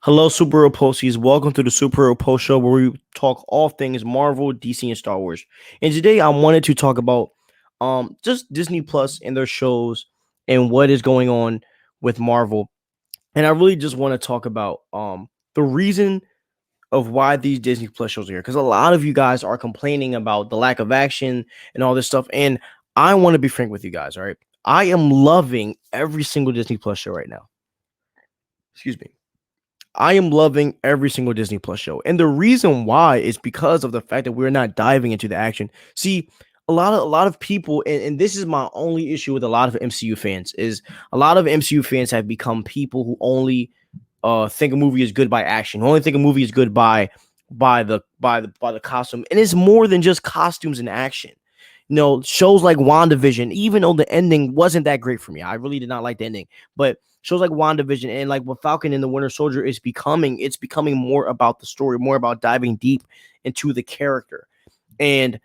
Hello, Superhero Posties. Welcome to the Superhero Post Show where we talk all things Marvel, DC, and Star Wars. And today I wanted to talk about just Disney Plus and their shows and what is going on with Marvel. And I really just want to talk about the reason of why these Disney Plus shows are here. Because a lot of you guys are complaining about the lack of action and all this stuff. And I want to be frank with you guys, all right? I am loving every single Disney Plus show right now. Excuse me. I am loving every single Disney Plus show. And the reason why is because of the fact that we're not diving into the action. See, a lot of people, and this is my only issue with a lot of MCU fans, is a lot of MCU fans have become people who only think a movie is good by action, who only think a movie is good by the costume. And it's more than just costumes and action. Shows like WandaVision, even though the ending wasn't that great for me. I really did not like the ending. But shows like WandaVision and like what Falcon and the Winter Soldier it's becoming more about the story, more about diving deep into the character. And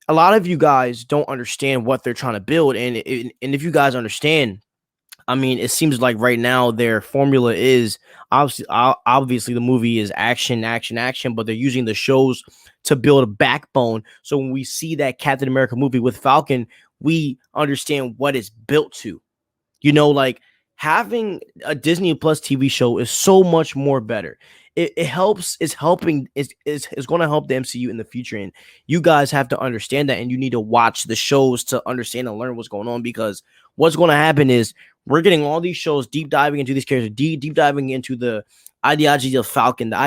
a lot of you guys don't understand what they're trying to build. And if you guys understand, I mean, it seems like right now their formula is obviously the movie is action, action, action, but they're using the shows to build a backbone. So when we see that Captain America movie with Falcon, we understand what it's built to. Like having a Disney Plus TV show is so much more better. It helps. It's helping. It's going to help the MCU in the future, and you guys have to understand that, and you need to watch the shows to understand and learn what's going on. Because what's going to happen is we're getting all these shows deep diving into these characters, deep diving into the ideologies of Falcon, the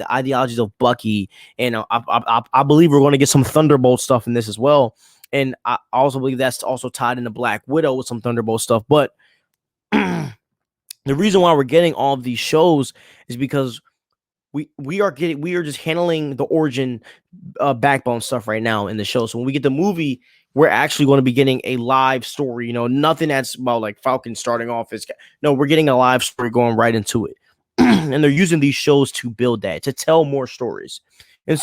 ideologies of Bucky, and I believe we're going to get some Thunderbolt stuff in this as well. And I also believe that's also tied into Black Widow with some Thunderbolt stuff. But the reason why we're getting all of these shows is because we are just handling the origin backbone stuff right now in the show. So when we get the movie, we're actually going to be getting a live story. Nothing that's about like Falcon starting off as no, we're getting a live story going right into it. And they're using these shows to build that, to tell more stories. And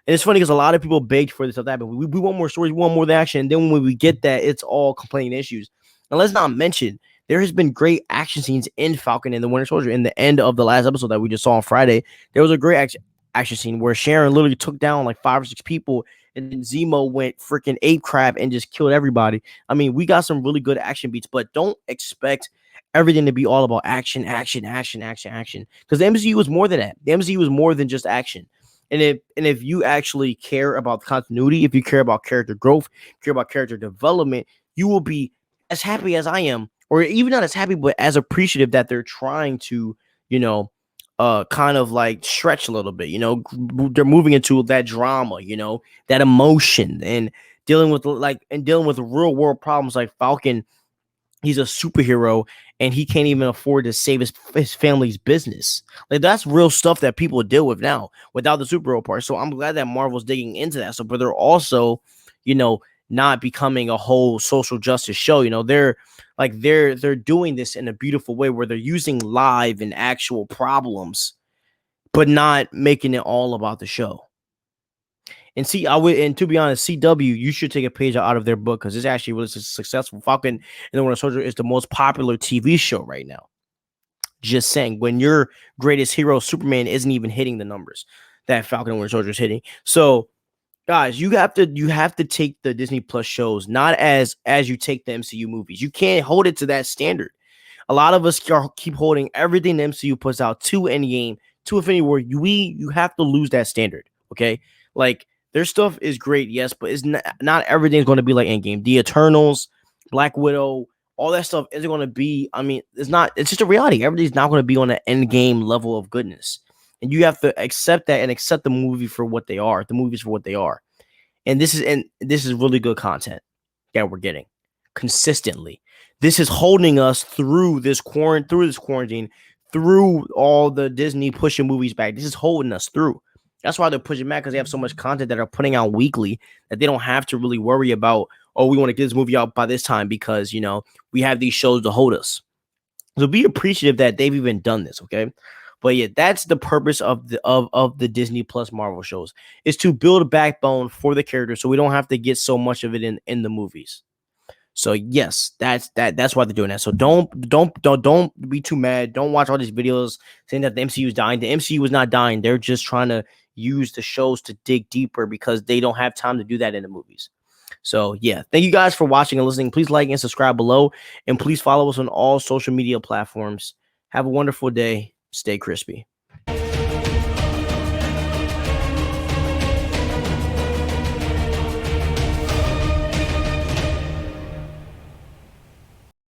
it's funny because a lot of people begged for this stuff to happen. We want more stories, we want more action. And then when we get that, it's all complaining issues. And let's not mention there has been great action scenes in Falcon and the Winter Soldier. In the end of the last episode that we just saw on Friday, there was a great action scene where Sharon literally took down like 5 or 6 people, and then Zemo went freaking ape crap and just killed everybody. I mean, we got some really good action beats, but don't expect everything to be all about action, action, action, action, action. Because the MCU is more than that. The MCU is more than just action. And if you actually care about continuity, if you care about character growth, care about character development, you will be as happy as I am, or even not as happy, but as appreciative that they're trying to, kind of like stretch a little bit. They're moving into that drama, that emotion, and dealing with real world problems like Falcon. He's a superhero and he can't even afford to save his family's business. Like that's real stuff that people deal with now without the superhero part. So I'm glad that Marvel's digging into that. So, but they're also, not becoming a whole social justice show. They're doing this in a beautiful way where they're using live and actual problems, but not making it all about the show. And to be honest, CW, you should take a page out of their book because it's actually really successful. Falcon and the Winter Soldier is the most popular TV show right now. Just saying, when your greatest hero, Superman, isn't even hitting the numbers that Falcon and Winter Soldier is hitting. So, guys, you have to take the Disney Plus shows not as you take the MCU movies. You can't hold it to that standard. A lot of us keep holding everything the MCU puts out to Endgame, to Infinity War. You have to lose that standard, okay? Like, their stuff is great, yes, but it's not everything's going to be like Endgame. The Eternals, Black Widow, all that stuff isn't going to be, I mean, it's just a reality. Everything's not going to be on an Endgame level of goodness. And you have to accept that and accept the movies for what they are. And this is really good content that we're getting consistently. This is holding us through this quarantine, through all the Disney pushing movies back. This is holding us through. That's why they're pushing back, because they have so much content that are putting out weekly that they don't have to really worry about, oh, we want to get this movie out by this time because, we have these shows to hold us. So be appreciative that they've even done this, okay? But yeah, that's the purpose of the Disney Plus Marvel shows, is to build a backbone for the characters so we don't have to get so much of it in the movies. So yes, that's why they're doing that. So don't be too mad. Don't watch all these videos saying that the MCU is dying. The MCU is not dying. They're just trying to use the shows to dig deeper because they don't have time to do that in the movies. So yeah, thank you guys for watching and listening. Please like and subscribe below, and please follow us on all social media platforms. Have a wonderful day. Stay crispy.